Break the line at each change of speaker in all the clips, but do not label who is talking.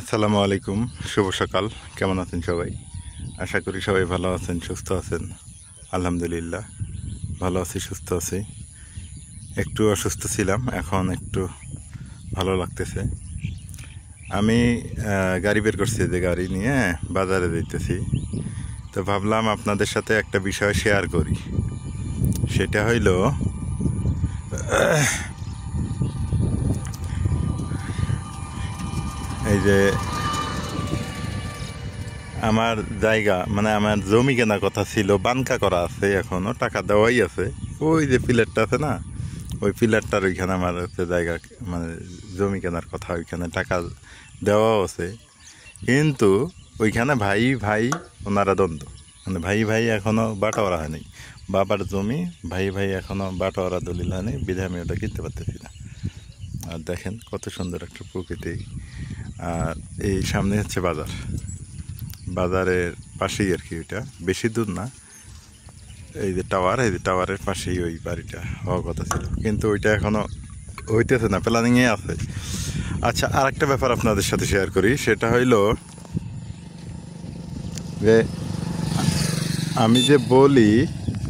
আসসালামু আলাইকুম, শুভ সকাল। কেমন আছেন সবাই? আশা করি সবাই ভালো আছেন, সুস্থ আছেন। আলহামদুলিল্লাহ ভালো আছি, সুস্থ আছি। একটু অসুস্থ ছিলাম, এখন একটু ভালো লাগতেছে। আমি গাড়ি বের করছি, যে গাড়ি নিয়ে বাজারে যাইতেছি। তো ভাবলাম আপনাদের সাথে একটা বিষয় শেয়ার করি। সেটা হইল এই যে আমার জায়গা, মানে আমার জমি কেনার কথা ছিল, বানকা করা আছে, এখনো টাকা দেওয়াই আছে। ওই যে পিলারটা আছে না, ওই পিলারটার ওইখানে আমার হচ্ছে জায়গা, মানে জমি কেনার কথা, ওইখানে টাকা দেওয়াও আছে। কিন্তু ওইখানে ভাই ভাই ওনারা দ্বন্দ্ব, মানে ভাই ভাই এখনও বাটোয়ারা হয়নি। বাবার জমি ভাই ভাই এখনও বাটোয়ারা দলিল হয়নি, বিধায় আমি ওটা কিনতে পারতেছি না। আর দেখেন কত সুন্দর একটা প্রকৃতি। আর এই সামনে হচ্ছে বাজার, বাজারের পাশেই আর কি, ওইটা বেশি দূর না। এই যে টাওয়ার, এই যে টাওয়ারের পাশেই ওই বাড়িটা হওয়ার কথা ছিল, কিন্তু ওইটা এখনো হইতেছে না, প্ল্যানিংয়ে আছে। আচ্ছা, আর একটা ব্যাপার আপনাদের সাথে শেয়ার করি। সেটা হইল যে আমি যে বলি,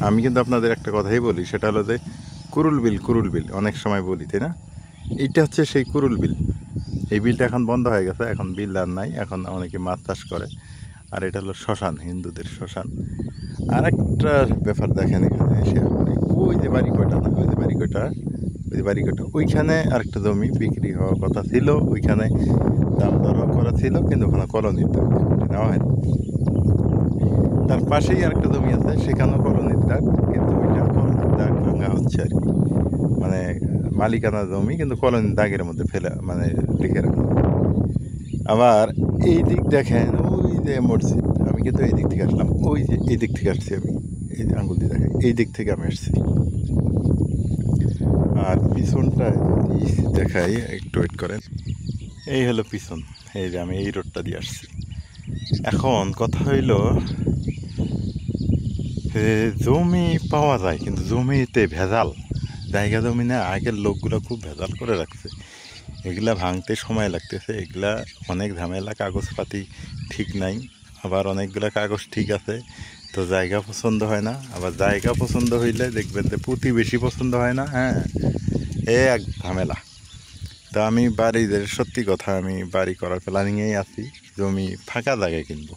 আমি কিন্তু আপনাদের একটা কথাই বলি, সেটা হলো যে কুরুল বিল অনেক সময় বলি, তাই না? এইটা হচ্ছে সেই কুরুল বিল। এই বিলটা এখন বন্ধ হয়ে গেছে, এখন বিল আর নাই, এখন অনেকে মাছ চাষ করে। আর এটা হলো শ্মশান, হিন্দুদের শ্মশান। আর একটা ব্যাপার দেখেন, এখানে এসে আপনি ওই যে বাড়ি কয়টা না, ওই যে বাড়ি কয়টা, ওই যে বাড়ি কয়টা, ওইখানে আরেকটা জমি বিক্রি হওয়ার কথা ছিল, ওইখানে দাম দর করা ছিল, কিন্তু ওখানে কলোনির দাম নেওয়া হয়নি। তার পাশেই আরেকটা জমি আছে, সেখানেও কলোনির দাগ, কিন্তু ওইটা কলোনির দাগ ভাঙা হচ্ছে আর কি, মানে মালিকানা জমি কিন্তু কলোনির দাগের মধ্যে ফেলে, মানে লিখে রাখা। আবার এই দিক দেখেন, ওই যে মসজিদ, আমি কিন্তু এই দিক থেকে আসলাম, ওই যে এই দিক থেকে আসছি আমি, এই যে আঙ্গুল দিয়ে দেখেন, এই দিক থেকে আমি আসছি। আর পিছনটায় যদি দেখাই, একটু ওয়েট করেন, এই হলো পিছন। এই যে আমি এই রোডটা দিয়ে আসছি। এখন কথা হইল, জমি পাওয়া যায়, কিন্তু জমিতে ভেজাল। জায়গা জমি না, আগের লোকগুলো খুব ভেজাল করে রাখছে, এগুলা ভাঙতে সময় লাগতেছে, এগুলা অনেক ঝামেলা, কাগজপাতি ঠিক নাই, আবার অনেকগুলা কাগজ ঠিক আছে, তো জায়গা পছন্দ হয় না। আবার জায়গা পছন্দ হইলে দেখবেন যে প্রতিবেশী পছন্দ হয় না। হ্যাঁ, এক ঝামেলা। তা আমি বাড়িদের, সত্যি কথা, আমি বাড়ি করার প্ল্যানিংয়েই আছি। জমি ফাঁকা জায়গায় কিনবো,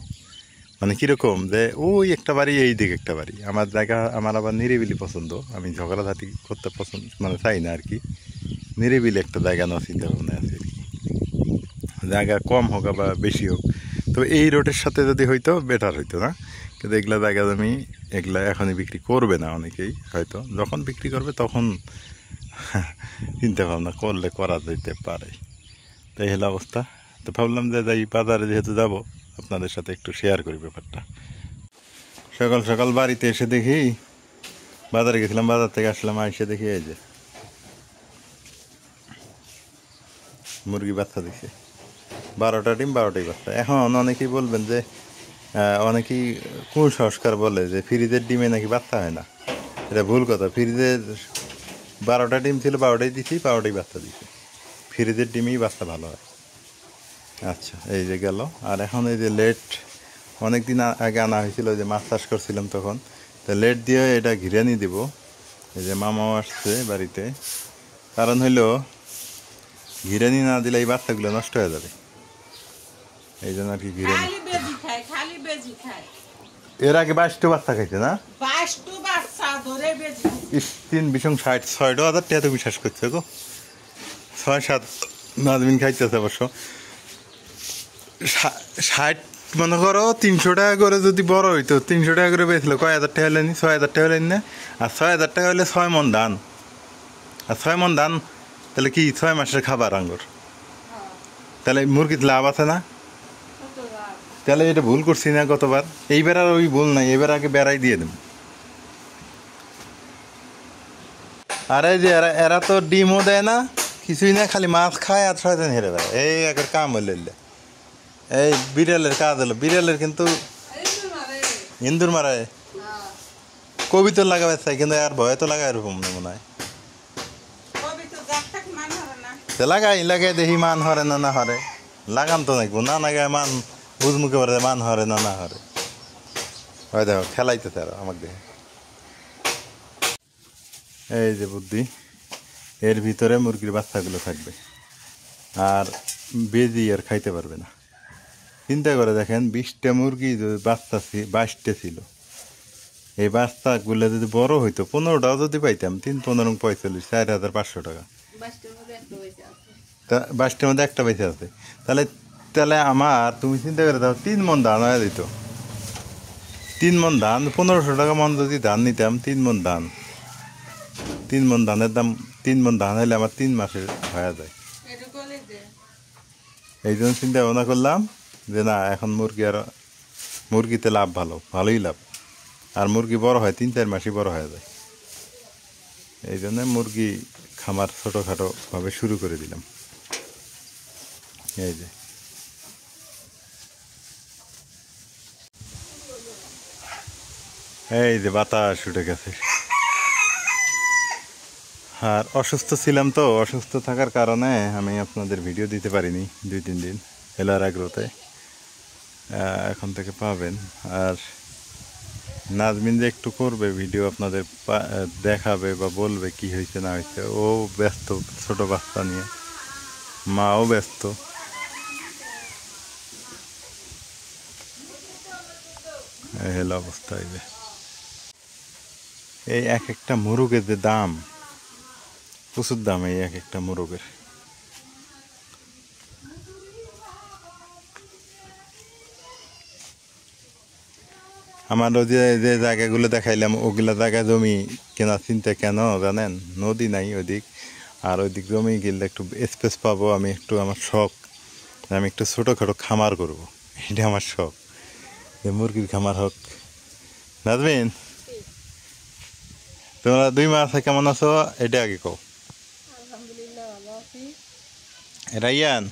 মানে কীরকম যে ওই একটা বাড়ি, এই দিকে একটা বাড়ি। আমার জায়গা, আমার আবার নিরিবিলি পছন্দ, আমি ঝগড়াঝাটি করতে পছন্দ, মানে চাই না আর কি। নিরিবিলি একটা জায়গা নেওয়া চিন্তা ভাবনা আছে আর কি, জায়গা কম হোক বা বেশি হোক। তবে এই রোডের সাথে যদি হইতো বেটার হইতো না, কিন্তু এগুলা জায়গা জমি এগুলা এখনই বিক্রি করবে না অনেকেই, হয়তো যখন বিক্রি করবে তখন চিন্তা ভাবনা করলে করা যেতে পারে। তো এই হলো অবস্থা। তো ভাবলাম যে যাই, বাজারে যেহেতু যাব, আপনাদের সাথে একটু শেয়ার করি ব্যাপারটা। সকাল সকাল বাড়িতে এসে দেখি, বাজারে গেছিলাম, বাজার থেকে আসলাম, এসে দেখি এই যে মুরগি বাচ্চা দিছে 12টা ডিম, 12টাই বাচ্চা। এখন অনেকেই বলবেন যে অনেকেই কুসংস্কার বলে যে ফ্রিজের ডিমে নাকি বাচ্চা হয় না। এটা ভুল কথা। ফ্রিজের 12টা ডিম ছিল, 12টাই দিছি, 12টাই বাচ্চা দিছে। ফ্রিজের ডিমেই বাচ্চা ভালো হয়। আচ্ছা, এই যে গেল। আর এখন এই যে লেট, অনেক দিন আগে আনা হয়েছিল, যে মাছ চাষ করছিলাম তখন, তো লেট দিয়ে এটা ঘিরানি দিব। এই যে মামাও আসছে বাড়িতে, কারণ হইল ঘিরানি না দিলে এই বাচ্চাগুলো নষ্ট হয়ে যাবে, এই জন্য আর কি ঘিরানি। এর আগে 22টা বাচ্চা খাইছে না, 3 20 60 টাকা তো বিশ্বাস করছে গো, 6-7 নাজমিন খাইতেছে অবশ্য। 60 মনে করো 300 টাকা করে যদি বড় হইতো, 300 টাকা করে বেচলো, কয় হাজার টাকা হলেনি? 6,000 টাকা হলেনি না? আর 6,000 টাকা হলে 6 মণ ধান, আর 6 মণ ধান তাহলে কি 6 মাসের খাবার আঙ্গুর, তাহলে মুরগির লাভ আছে না? তাহলে এটা ভুল করছি না গতবার? এইবার আর ওই ভুল নাই, এবার আগে বেড়াই দিয়ে দেব। আরে যে এরা তো ডিমও দেয় না, কিছুই না, খালি মাছ খায় আর শয়তান হেরে বেড়ায়। এই একের কাম হইলে এই বিড়ালের কাজ হলো, বিড়ালের কিন্তু ইন্দুর মারায় কবি তো লাগাবে চাই, কিন্তু আর ভয়ে তো লাগায় এরকম মনে হয়। লাগাই লাগাই দেখি মান হরে না না হরে। লাগাম তো নাকবো না নাগায় মান বুঝমুখে পারে মান হরে না না হরে হয় দেখো খেলাইতে তারা আমাকে দেখে এই যে বুদ্ধি এর ভিতরে মুরগির বাচ্চাগুলো থাকবে আর বেজি আর খাইতে পারবে না চিন্তা করে দেখেন 20টা মুরগি বাচ্চা 22টা ছিল এই বাচ্চাগুলো যদি বড় হইতো 15টাও যদি পাইতাম 3-15-45 4,500 টাকা 22টার মধ্যে একটা বেঁচে আছে তাহলে তাহলে আমার তুমি চিন্তা করে দাও 3 মণ ধান হয়ে দিত 3 মণ ধান 1500 টাকা মণ যদি ধান নিতাম 3 মণ ধান 3 মণ ধানের দাম 3 মণ ধান হলে আমার 3 মাসে হয়ে যায় এই জন্য চিন্তা ভাবনা করলাম যে না এখন মুরগিতে লাভ ভালোই লাভ আর মুরগি বড় হয় 3-4 মাসই বড় হয়ে যায় এই জন্য মুরগি খামার ছোটোখাটো ভাবে শুরু করে দিলাম এই যে বাতাস উঠে গেছে আর অসুস্থ ছিলাম তো অসুস্থ থাকার কারণে আমি আপনাদের ভিডিও দিতে পারিনি 2-3 দিন এলার আগ্রহতে এখন থেকে পাবেন আর নাজমিন যে একটু করবে ভিডিও আপনাদের দেখাবে বা বলবে কি হয়েছে না হয়েছে ও ব্যস্ত ছোট বাচ্চা নিয়ে মাও ব্যস্ত এই অবস্থা হইবে এই এক একটা মুরগের যে দাম প্রচুর দাম এই এক একটা মুরগের আমার যে জায়গাগুলো দেখাইলাম ওগুলা জায়গা জমি কেনার চিন্তা কেন জানেন নদী নাই ওইদিক আর ওইদিক জমি গেলে একটু স্পেস পাবো আমি একটু আমার শখ আমি একটু ছোটোখাটো খামার করব এটা আমার শখ যে মুরগির খামার হোক নাজমিন তোমরা 2 মাস কেমন আছো এটা আগে কও রাইয়ান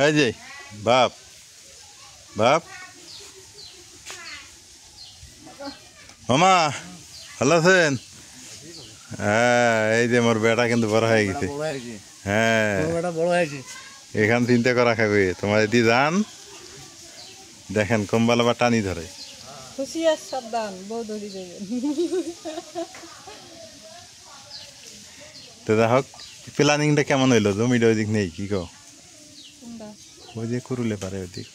এই যে বাপ মামা ভালো আছেন হ্যাঁ এই যে মোর বেটা কিন্তু বড় হয়ে গেছে হ্যাঁ এখান চিন্তা করা খাবে তোমার এদি যান দেখেন কম্বালা বা টানি ধরে তো যাই হোক প্ল্যানিংটা কেমন হইলো জমিটা ওইদিক নেই কি কো ওই যে কুরুলে পারে ওইদিক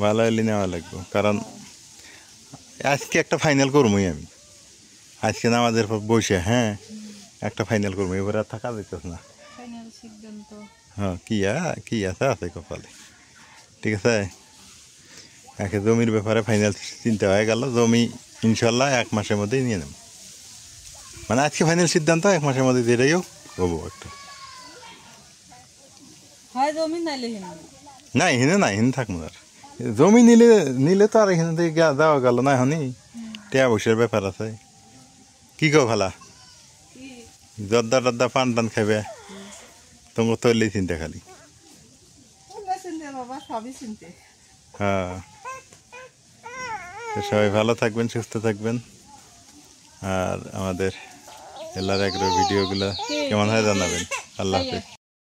ভালো হইলে নেওয়া লাগবে কারণ আজকে একটা ফাইনাল করবোই আমি আজকে নামাজের পর বসে হ্যাঁ একটা ফাইনাল করবো এবারে আর থাকা যেত না হ্যাঁ কি আছে কপালে ঠিক আছে একে জমির ব্যাপারে ফাইনাল চিন্তা হয়ে গেল জমি ইনশাল্লাহ 1 মাসের মধ্যেই নিয়ে নেব মানে আজকে ফাইনাল সিদ্ধান্ত 1 মাসের মধ্যে যেটাই হোক হবো একটা না এখানে থাকবো আর জমি নিলে তো আর এখানে থেকে যাওয়া গেল না এখনই টিয়া বসের ব্যাপার আছে কি কো ভালা জর্দা টর্দা পান টান খাবে তোমার তো এলেই চিন্তা খালি হ্যাঁ সবাই ভালো থাকবেন সুস্থ থাকবেন আর আমাদের এলার ভিডিওগুলো কেমন হয় জানাবেন আল্লাহ হাফেজ